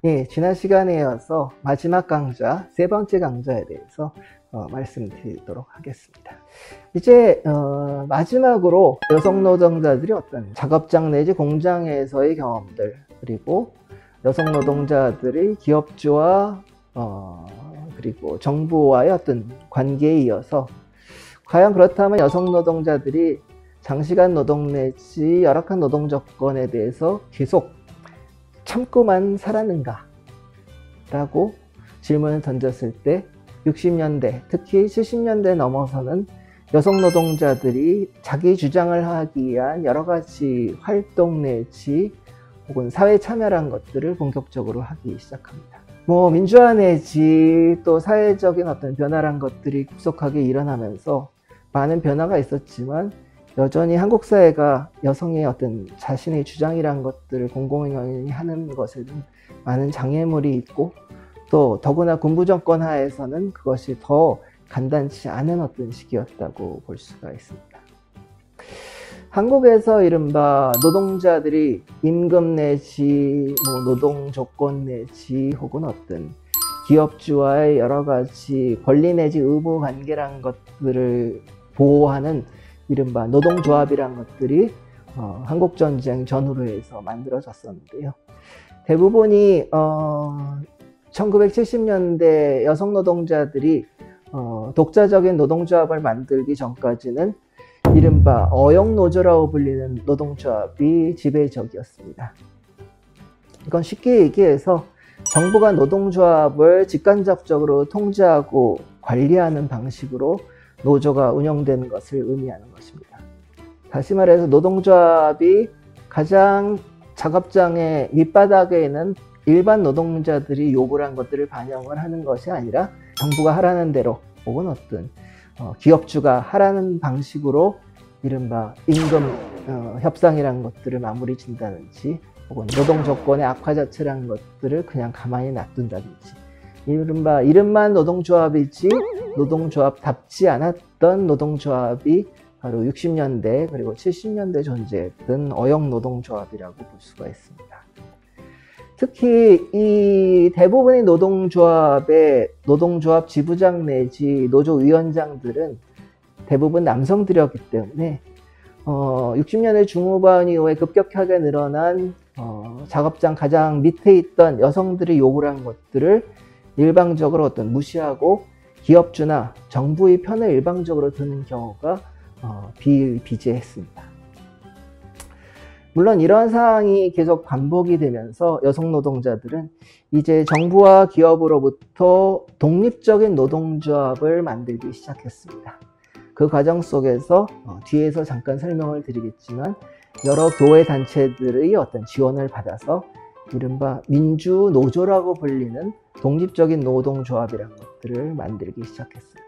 예, 지난 시간에 이어서 마지막 강좌, 세 번째 강좌에 대해서 말씀드리도록 하겠습니다. 이제 마지막으로 여성 노동자들이 어떤 작업장 내지 공장에서의 경험들, 그리고 여성 노동자들이 기업주와 그리고 정부와의 어떤 관계에 이어서 과연 그렇다면 여성 노동자들이 장시간 노동 내지 열악한 노동 조건에 대해서 계속 참고만 살았는가? 라고 질문을 던졌을 때 60년대, 특히 70년대 넘어서는 여성 노동자들이 자기 주장을 하기 위한 여러 가지 활동 내지 혹은 사회 참여란 것들을 본격적으로 하기 시작합니다. 민주화 내지 또 사회적인 어떤 변화란 것들이 급속하게 일어나면서 많은 변화가 있었지만 여전히 한국 사회가 여성의 어떤 자신의 주장이란 것들을 공공연히 하는 것에는 많은 장애물이 있고 또 더구나 군부 정권 하에서는 그것이 더 간단치 않은 어떤 시기였다고 볼 수가 있습니다. 한국에서 이른바 노동자들이 임금 내지 노동 조건 내지 혹은 어떤 기업주와의 여러 가지 권리 내지 의무 관계란 것들을 보호하는 이른바 노동조합이란 것들이 한국전쟁 전후로 해서 만들어졌었는데요. 대부분이 1970년대 여성 노동자들이 독자적인 노동조합을 만들기 전까지는 이른바 어영노조라고 불리는 노동조합이 지배적이었습니다. 이건 쉽게 얘기해서 정부가 노동조합을 직간접적으로 통제하고 관리하는 방식으로 노조가 운영되는 것을 의미하는 것입니다. 다시 말해서 노동조합이 가장 작업장의 밑바닥에 있는 일반 노동자들이 요구를 한 것들을 반영을 하는 것이 아니라 정부가 하라는 대로 혹은 어떤 기업주가 하라는 방식으로 이른바 임금 협상이라는 것들을 마무리 진다든지 혹은 노동 조건의 악화 자체라는 것들을 그냥 가만히 놔둔다든지 이른바 이름만 노동조합이지 노동조합답지 않았던 노동조합이 바로 60년대 그리고 70년대 존재했던 어영 노동조합이라고 볼 수가 있습니다. 특히 이 대부분의 노동조합 지부장 내지 노조위원장들은 대부분 남성들이었기 때문에 60년대 중후반 이후에 급격하게 늘어난 작업장 가장 밑에 있던 여성들이 요구를 한 것들을 일방적으로 무시하고 기업주나 정부의 편을 일방적으로 드는 경우가 비일비재했습니다. 물론 이러한 상황이 계속 반복이 되면서 여성 노동자들은 이제 정부와 기업으로부터 독립적인 노동조합을 만들기 시작했습니다. 그 과정 속에서 뒤에서 잠깐 설명을 드리겠지만 여러 교회 단체들의 어떤 지원을 받아서 이른바 민주노조라고 불리는 독립적인 노동조합이라는 것들을 만들기 시작했습니다.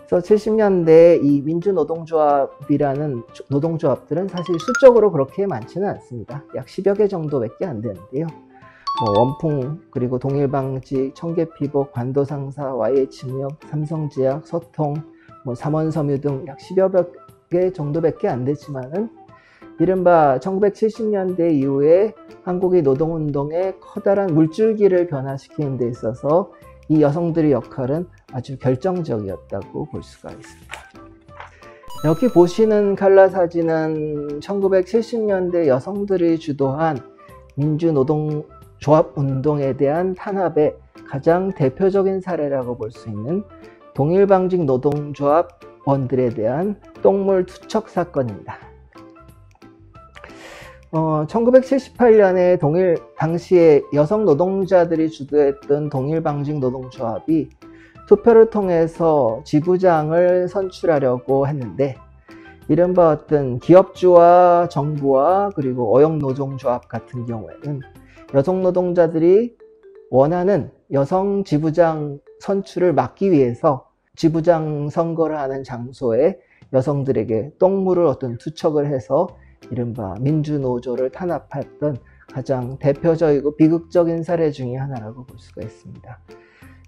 그래서 70년대 이 민주노동조합이라는 노동조합들은 사실 수적으로 그렇게 많지는 않습니다. 약 10여 개 정도밖에 안 되는데요. 원풍, 그리고 동일방직, 청계피복, 관도상사, YH무역, 삼성제약, 소통, 삼원섬유 등 약 10여 개 정도밖에 안 되지만은 이른바 1970년대 이후에 한국의 노동운동의 커다란 물줄기를 변화시키는 데 있어서 이 여성들의 역할은 아주 결정적이었다고 볼 수가 있습니다. 여기 보시는 칼라 사진은 1970년대 여성들이 주도한 민주노동조합 운동에 대한 탄압의 가장 대표적인 사례라고 볼 수 있는 동일방직 노동조합원들에 대한 똥물 투척 사건입니다. 1978년에 당시에 여성 노동자들이 주도했던 동일방직 노동조합이 투표를 통해서 지부장을 선출하려고 했는데 이른바 어떤 기업주와 정부와 그리고 어영노동조합 같은 경우에는 여성 노동자들이 원하는 여성 지부장 선출을 막기 위해서 지부장 선거를 하는 장소에 여성들에게 똥물을 투척을 해서 이른바 민주노조를 탄압했던 가장 대표적이고 비극적인 사례 중에 하나라고 볼 수가 있습니다.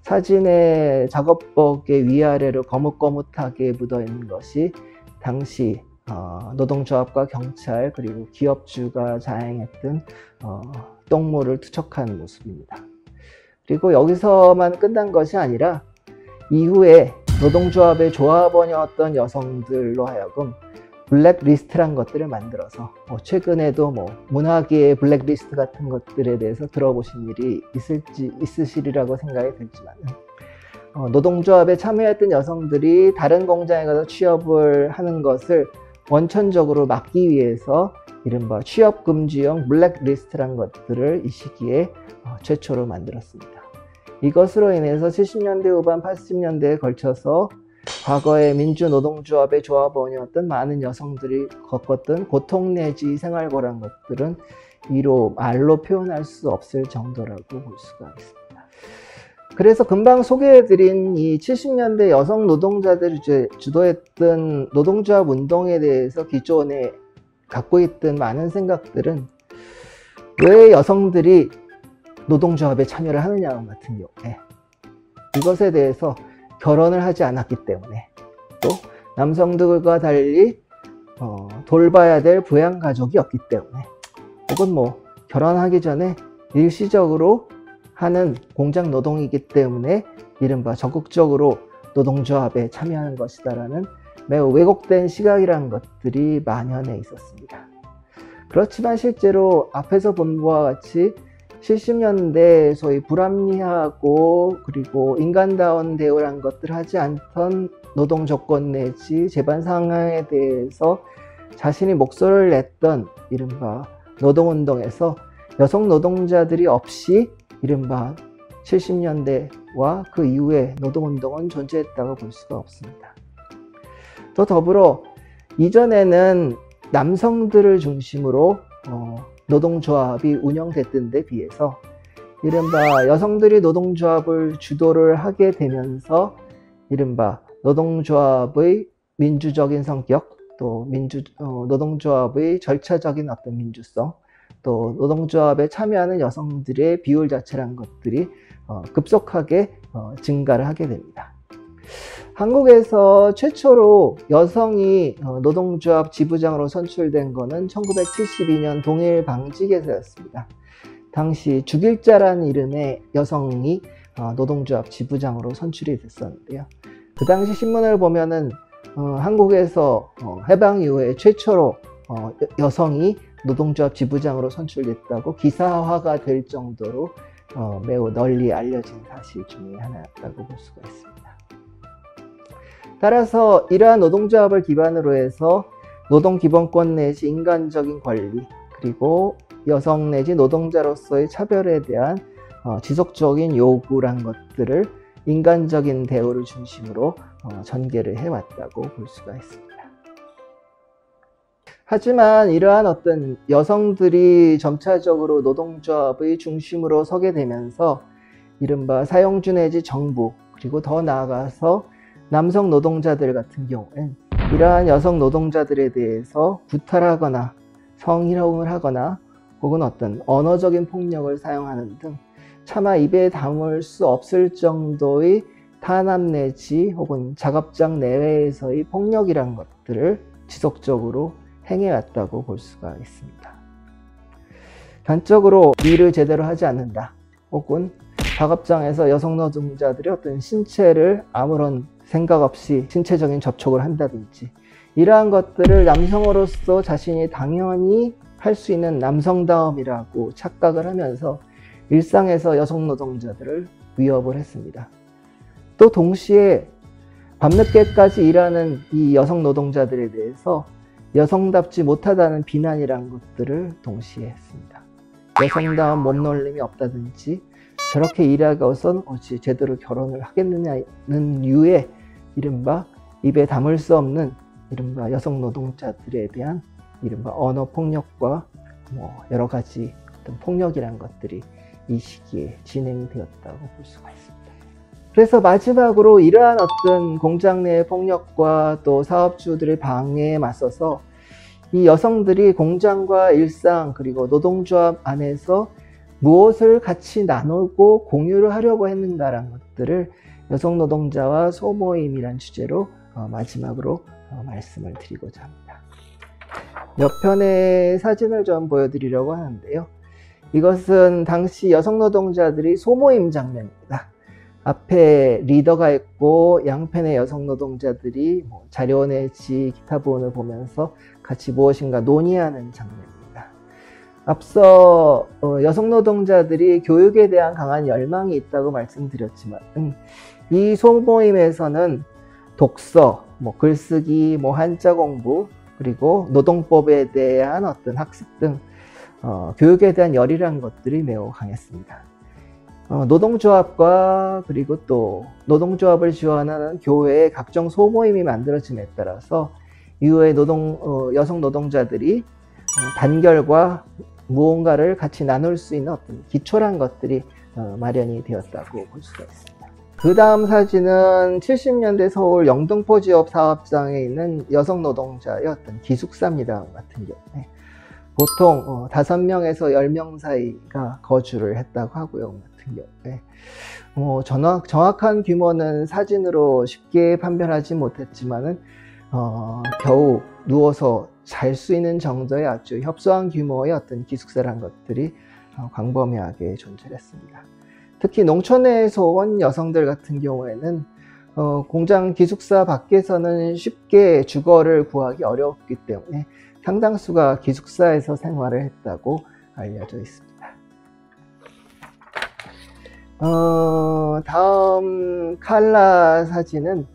사진의 작업복의 위아래로 거뭇거뭇하게 묻어있는 것이 당시 노동조합과 경찰 그리고 기업주가 자행했던 똥물을 투척한 모습입니다. 그리고 여기서만 끝난 것이 아니라 이후에 노동조합의 조합원이었던 여성들로 하여금 블랙리스트란 것들을 만들어서 최근에도 문화계의 블랙리스트 같은 것들에 대해서 들어보신 일이 있으시리라고 생각이 들지만 노동조합에 참여했던 여성들이 다른 공장에 가서 취업을 하는 것을 원천적으로 막기 위해서 이른바 취업금지형 블랙리스트란 것들을 이 시기에 최초로 만들었습니다. 이것으로 인해서 70년대 후반 80년대에 걸쳐서 과거의 민주노동조합의 조합원이었던 많은 여성들이 겪었던 고통 내지 생활고란 것들은 이로 말로 표현할 수 없을 정도라고 볼 수가 있습니다. 그래서 금방 소개해드린 이 70년대 여성 노동자들이 주도했던 노동조합 운동에 대해서 기존에 갖고 있던 많은 생각들은 왜 여성들이 노동조합에 참여를 하느냐 같은 경우에 이것에 대해서 결혼을 하지 않았기 때문에 또 남성들과 달리 돌봐야 될 부양가족이 없기 때문에 혹은 결혼하기 전에 일시적으로 하는 공장 노동이기 때문에 이른바 적극적으로 노동조합에 참여하는 것이다라는 매우 왜곡된 시각이라는 것들이 만연해 있었습니다. 그렇지만 실제로 앞에서 본 바와 같이 70년대 소위 불합리하고 그리고 인간다운 대우란 것들을 하지 않던 노동 조건 내지 재반 상황에 대해서 자신이 목소리를 냈던 이른바 노동운동에서 여성 노동자들이 없이 이른바 70년대와 그 이후에 노동운동은 존재했다고 볼 수가 없습니다. 또 더불어 이전에는 남성들을 중심으로 노동조합이 운영됐던 데 비해서 이른바 여성들이 노동조합을 주도를 하게 되면서 이른바 노동조합의 민주적인 성격, 또 노동조합의 절차적인 어떤 민주성, 또 노동조합에 참여하는 여성들의 비율 자체라는 것들이 급속하게 증가를 하게 됩니다. 한국에서 최초로 여성이 노동조합 지부장으로 선출된 것은 1972년 동일 방직에서였습니다. 당시 주길자라는 이름의 여성이 노동조합 지부장으로 선출이 됐었는데요. 그 당시 신문을 보면은 한국에서 해방 이후에 최초로 여성이 노동조합 지부장으로 선출됐다고 기사화가 될 정도로 매우 널리 알려진 사실 중에 하나였다고 볼 수가 있습니다. 따라서 이러한 노동조합을 기반으로 해서 노동기본권 내지 인간적인 권리 그리고 여성 내지 노동자로서의 차별에 대한 지속적인 요구란 것들을 인간적인 대우를 중심으로 전개를 해왔다고 볼 수가 있습니다. 하지만 이러한 어떤 여성들이 점차적으로 노동조합의 중심으로 서게 되면서 이른바 사용주 내지 정부 그리고 더 나아가서 남성 노동자들 같은 경우엔 이러한 여성 노동자들에 대해서 구탈하거나 성희롱을 하거나 혹은 어떤 언어적인 폭력을 사용하는 등 차마 입에 담을 수 없을 정도의 탄압 내지 혹은 작업장 내외에서의 폭력이란 것들을 지속적으로 행해왔다고 볼 수가 있습니다. 단적으로 일을 제대로 하지 않는다 혹은 작업장에서 여성 노동자들의 어떤 신체를 아무런 생각 없이 신체적인 접촉을 한다든지 이러한 것들을 남성으로서 자신이 당연히 할 수 있는 남성다움이라고 착각을 하면서 일상에서 여성 노동자들을 위협을 했습니다. 또 동시에 밤늦게까지 일하는 이 여성 노동자들에 대해서 여성답지 못하다는 비난이란 것들을 동시에 했습니다. 여성다운 몸놀림이 없다든지 저렇게 일하고선 어찌 제대로 결혼을 하겠느냐는 유의 이른바 입에 담을 수 없는 이른바 여성 노동자들에 대한 이른바 언어 폭력과 여러 가지 어떤 폭력이란 것들이 이 시기에 진행되었다고 볼 수가 있습니다. 그래서 마지막으로 이러한 어떤 공장 내의 폭력과 또 사업주들의 방해에 맞서서 이 여성들이 공장과 일상 그리고 노동조합 안에서 무엇을 같이 나누고 공유를 하려고 했는가라는 것들을 여성 노동자와 소모임이란 주제로 마지막으로 말씀을 드리고자 합니다. 몇 편의 사진을 좀 보여드리려고 하는데요. 이것은 당시 여성 노동자들이 소모임 장면입니다. 앞에 리더가 있고 양편의 여성 노동자들이 자료 내지 기타 부분을 보면서 같이 무엇인가 논의하는 장면입니다. 앞서 여성 노동자들이 교육에 대한 강한 열망이 있다고 말씀드렸지만 이 소모임에서는 독서, 글쓰기, 한자 공부, 그리고 노동법에 대한 어떤 학습 등 교육에 대한 열이라는 것들이 매우 강했습니다. 노동조합과 그리고 또 노동조합을 지원하는 교회의 각종 소모임이 만들어짐에 따라서 이후에 여성 노동자들이 단결과 무언가를 같이 나눌 수 있는 어떤 기초란 것들이 마련이 되었다고 볼 수가 있습니다. 그 다음 사진은 70년대 서울 영등포 지역 사업장에 있는 여성 노동자의 어떤 기숙사입니다. 같은 경우에 보통 5명에서 10명 사이가 거주를 했다고 하고요. 같은 경우에 정확한 규모는 사진으로 쉽게 판별하지 못했지만은 겨우 누워서 잘 수 있는 정도의 아주 협소한 규모의 어떤 기숙사란 것들이 광범위하게 존재했습니다. 특히 농촌에서 온 여성들 같은 경우에는 공장 기숙사 밖에서는 쉽게 주거를 구하기 어려웠기 때문에 상당수가 기숙사에서 생활을 했다고 알려져 있습니다. 다음 칼라 사진은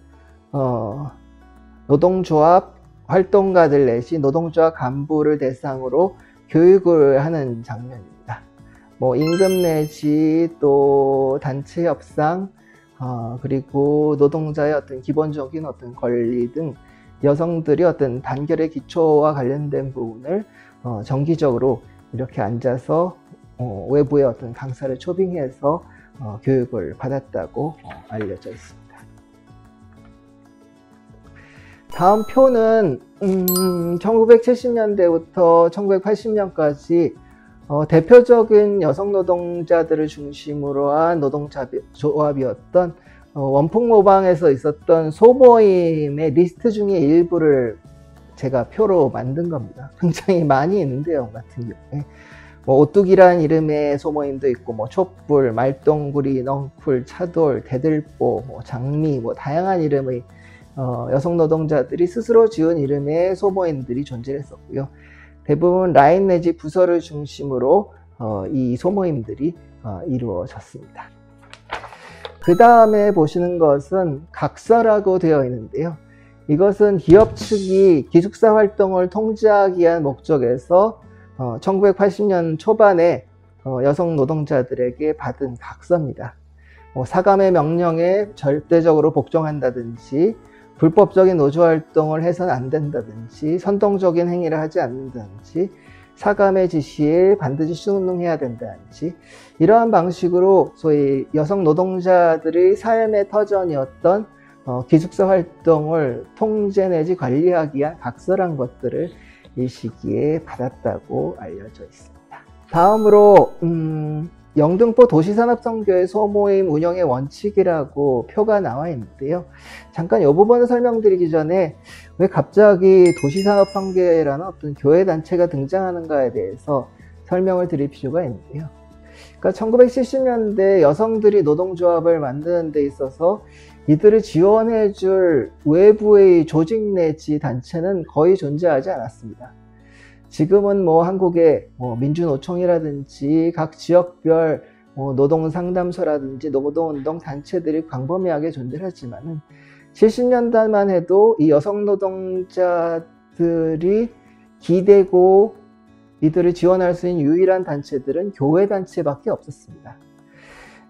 노동조합 활동가들 내지 노동조합 간부를 대상으로 교육을 하는 장면입니다. 임금 내지 또 단체 협상, 그리고 노동자의 어떤 기본적인 어떤 권리 등 여성들이 어떤 단결의 기초와 관련된 부분을 정기적으로 이렇게 앉아서 외부의 어떤 강사를 초빙해서 교육을 받았다고 알려져 있습니다. 다음 표는 1970년대부터 1980년까지 대표적인 여성 노동자들을 중심으로 한 노동조합이었던 원풍모방에서 있었던 소모임의 리스트 중에 일부를 제가 표로 만든 겁니다. 굉장히 많이 있는데요. 같은 경우에 오뚜기란 이름의 소모임도 있고 촛불, 말똥구리, 넝쿨, 차돌, 대들보, 장미, 다양한 이름의 여성 노동자들이 스스로 지은 이름의 소모임들이 존재했었고요. 대부분 라인 내지 부서를 중심으로 이 소모임들이 이루어졌습니다. 그 다음에 보시는 것은 각서라고 되어 있는데요. 이것은 기업 측이 기숙사 활동을 통제하기 위한 목적에서 1980년 초반에 여성 노동자들에게 받은 각서입니다. 사감의 명령에 절대적으로 복종한다든지 불법적인 노조활동을 해서는 안 된다든지 선동적인 행위를 하지 않는다든지 사감의 지시에 반드시 순응해야 된다든지 이러한 방식으로 소위 여성 노동자들의 삶의 터전이었던 기숙사 활동을 통제 내지 관리하기 위한 각서란 것들을 이 시기에 받았다고 알려져 있습니다. 다음으로 영등포 도시산업선교회 소모임 운영의 원칙이라고 표가 나와 있는데요. 잠깐 이 부분을 설명드리기 전에 왜 갑자기 도시산업선교회라는 어떤 교회 단체가 등장하는가에 대해서 설명을 드릴 필요가 있는데요. 그러니까 1970년대 여성들이 노동조합을 만드는 데 있어서 이들을 지원해 줄 외부의 조직 내지 단체는 거의 존재하지 않았습니다. 지금은 한국의 민주노총이라든지 각 지역별 노동상담소라든지 노동운동 단체들이 광범위하게 존재하지만은 70년대만 해도 이 여성 노동자들이 기대고 이들을 지원할 수 있는 유일한 단체들은 교회 단체밖에 없었습니다.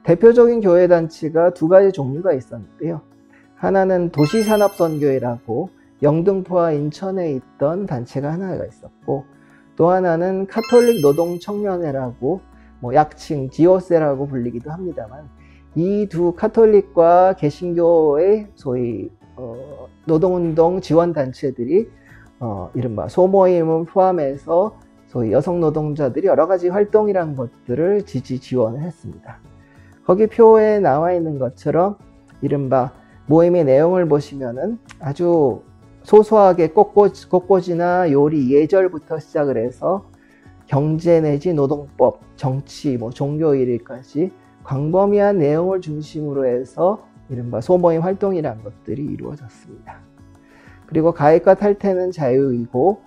대표적인 교회 단체가 두 가지 종류가 있었는데요. 하나는 도시산업선교회라고 영등포와 인천에 있던 단체가 하나가 있었고, 또 하나는 카톨릭 노동청년회라고 약칭 디오세라고 불리기도 합니다만, 이 두 카톨릭과 개신교의 소위 노동운동 지원단체들이 이른바 소모임을 포함해서 소위 여성 노동자들이 여러 가지 활동이란 것들을 지원을 했습니다. 거기 표에 나와 있는 것처럼 이른바 모임의 내용을 보시면은 아주 소소하게 꽃꽂이나 요리, 예절부터 시작을 해서 경제 내지 노동법, 정치, 종교 일까지 광범위한 내용을 중심으로 해서 이른바 소모임 활동이라는 것들이 이루어졌습니다. 그리고 가입과 탈퇴는 자유이고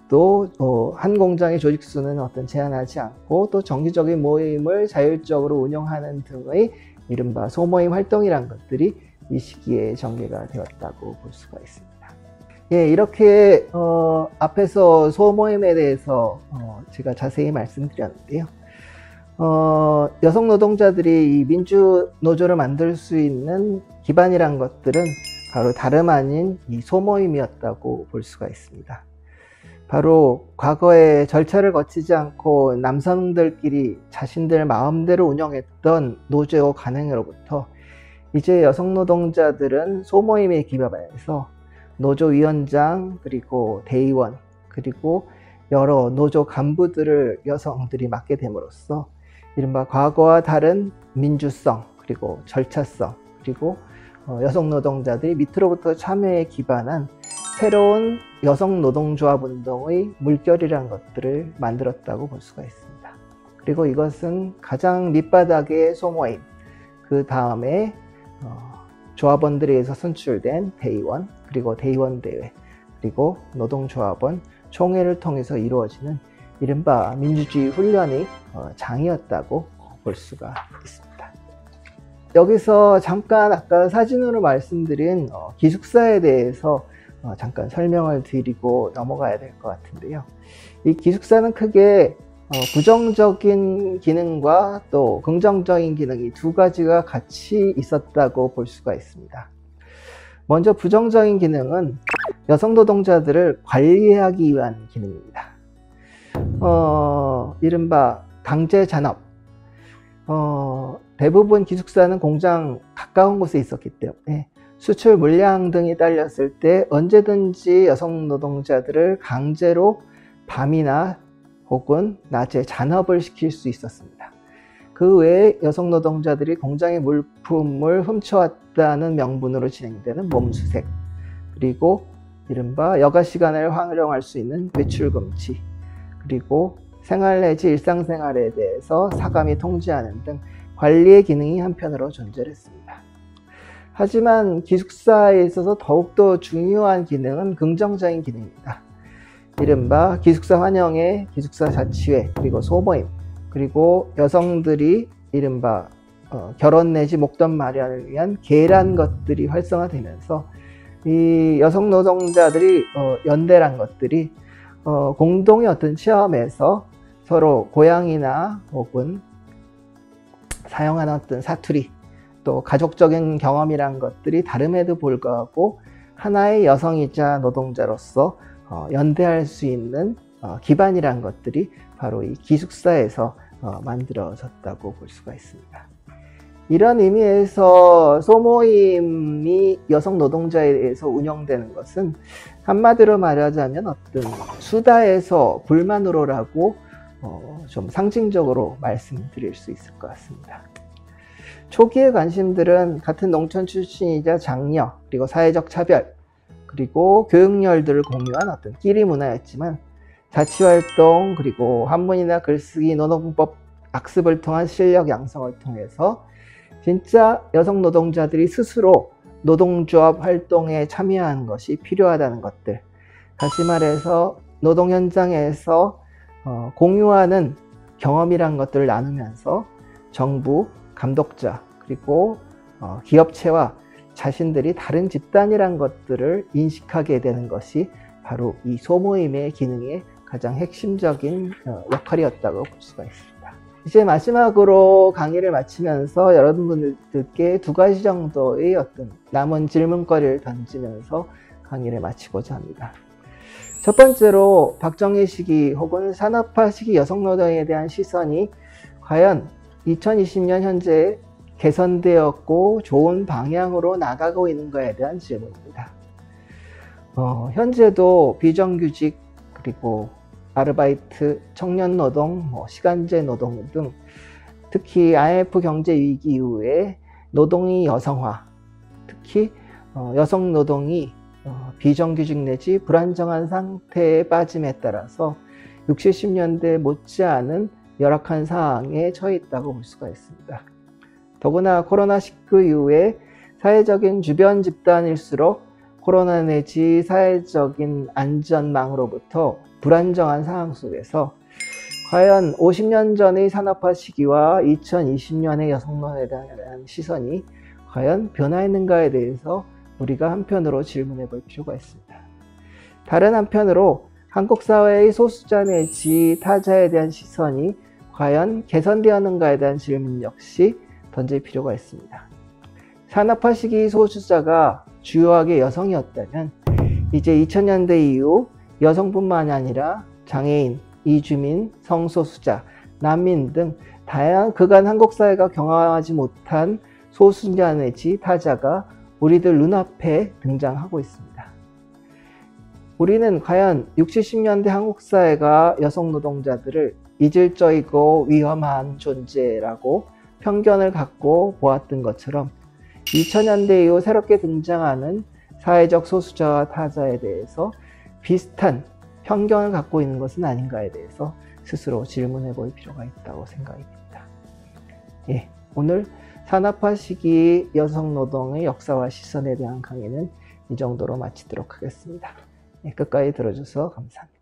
또 한 공장의 조직 수는 제한하지 않고 또 정기적인 모임을 자율적으로 운영하는 등의 이른바 소모임 활동이라는 것들이 이 시기에 전개가 되었다고 볼 수가 있습니다. 예, 이렇게 앞에서 소모임에 대해서 제가 자세히 말씀드렸는데요. 여성 노동자들이 이 민주노조를 만들 수 있는 기반이란 것들은 바로 다름 아닌 이 소모임이었다고 볼 수가 있습니다. 바로 과거에 절차를 거치지 않고 남성들끼리 자신들 마음대로 운영했던 노조 관행으로부터 이제 여성 노동자들은 소모임에 기반해서 노조위원장, 그리고 대의원, 그리고 여러 노조 간부들을 여성들이 맡게 됨으로써 이른바 과거와 다른 민주성, 그리고 절차성, 그리고 여성 노동자들이 밑으로부터 참여에 기반한 새로운 여성 노동조합 운동의 물결이라는 것들을 만들었다고 볼 수가 있습니다. 그리고 이것은 가장 밑바닥의 소모임, 그 다음에 조합원들에 의해서 선출된 대의원, 그리고 대의원대회, 그리고 노동조합원 총회를 통해서 이루어지는 이른바 민주주의 훈련의 장이었다고 볼 수가 있습니다. 여기서 잠깐 아까 사진으로 말씀드린 기숙사에 대해서 잠깐 설명을 드리고 넘어가야 될 것 같은데요. 이 기숙사는 크게 부정적인 기능과 또 긍정적인 기능이 두 가지가 같이 있었다고 볼 수가 있습니다. 먼저 부정적인 기능은 여성 노동자들을 관리하기 위한 기능입니다. 이른바 강제 잔업. 대부분 기숙사는 공장 가까운 곳에 있었기 때문에 수출 물량 등이 딸렸을 때 언제든지 여성 노동자들을 강제로 밤이나 혹은 낮에 잔업을 시킬 수 있었습니다. 그 외에 여성 노동자들이 공장의 물품을 훔쳐왔다는 명분으로 진행되는 몸수색, 그리고 이른바 여가 시간을 활용할 수 있는 외출 금지, 그리고 생활 내지 일상생활에 대해서 사감이 통제하는 등 관리의 기능이 한편으로 존재를 했습니다. 하지만 기숙사에 있어서 더욱더 중요한 기능은 긍정적인 기능입니다. 이른바 기숙사 환영회, 기숙사 자치회, 그리고 소모임, 그리고 여성들이 이른바 결혼 내지 목돈 마련을 위한 계란 것들이 활성화되면서 이 여성 노동자들이 연대란 것들이 공동의 체험에서 서로 고향이나 혹은 사용하는 사투리, 또 가족적인 경험이란 것들이 다름에도 불구하고 하나의 여성이자 노동자로서 연대할 수 있는 기반이란 것들이 바로 이 기숙사에서 만들어졌다고 볼 수가 있습니다. 이런 의미에서 소모임이 여성 노동자에 의해서 운영되는 것은 한마디로 말하자면 수다에서 불만으로라고 좀 상징적으로 말씀드릴 수 있을 것 같습니다. 초기의 관심들은 같은 농촌 출신이자 장려, 그리고 사회적 차별, 그리고 교육열들을 공유한 끼리 문화였지만 자치활동, 그리고 한문이나 글쓰기, 노동법 악습을 통한 실력 양성을 통해서 진짜 여성 노동자들이 스스로 노동조합 활동에 참여하는 것이 필요하다는 것들, 다시 말해서 노동 현장에서 공유하는 경험이란 것들을 나누면서 정부, 감독자, 그리고 기업체와 자신들이 다른 집단이란 것들을 인식하게 되는 것이 바로 이 소모임의 기능의 가장 핵심적인 역할이었다고 볼 수가 있습니다. 이제 마지막으로 강의를 마치면서 여러분들께 두 가지 정도의 남은 질문거리를 던지면서 강의를 마치고자 합니다. 첫 번째로 박정희 시기 혹은 산업화 시기 여성노동에 대한 시선이 과연 2020년 현재 개선되었고 좋은 방향으로 나가고 있는 것에 대한 질문입니다. 현재도 비정규직, 그리고 아르바이트, 청년노동, 시간제 노동 등 특히 IMF 경제 위기 이후에 노동이 여성화, 특히 여성 노동이 비정규직 내지 불안정한 상태에 빠짐에 따라서 60, 70년대 못지않은 열악한 상황에 처해 있다고 볼 수가 있습니다. 더구나 코로나19 이후에 사회적인 주변 집단일수록 코로나 내지 사회적인 안전망으로부터 불안정한 상황 속에서 과연 50년 전의 산업화 시기와 2020년의 여성론에 대한 시선이 과연 변화했는가에 대해서 우리가 한편으로 질문해 볼 필요가 있습니다. 다른 한편으로 한국 사회의 소수자 내지 타자에 대한 시선이 과연 개선되었는가에 대한 질문 역시 던질 필요가 있습니다. 산업화 시기 소수자가 주요하게 여성이었다면 이제 2000년대 이후 여성뿐만 아니라 장애인, 이주민, 성소수자, 난민 등 다양한 그간 한국 사회가 경험하지 못한 소수자 내지 타자가 우리들 눈앞에 등장하고 있습니다. 우리는 과연 60, 70년대 한국 사회가 여성 노동자들을 이질적이고 위험한 존재라고 편견을 갖고 보았던 것처럼 2000년대 이후 새롭게 등장하는 사회적 소수자와 타자에 대해서 비슷한 편견을 갖고 있는 것은 아닌가에 대해서 스스로 질문해 볼 필요가 있다고 생각이 듭니다. 예, 오늘 산업화 시기 여성 노동의 역사와 시선에 대한 강의는 이 정도로 마치도록 하겠습니다. 예, 끝까지 들어주셔서 감사합니다.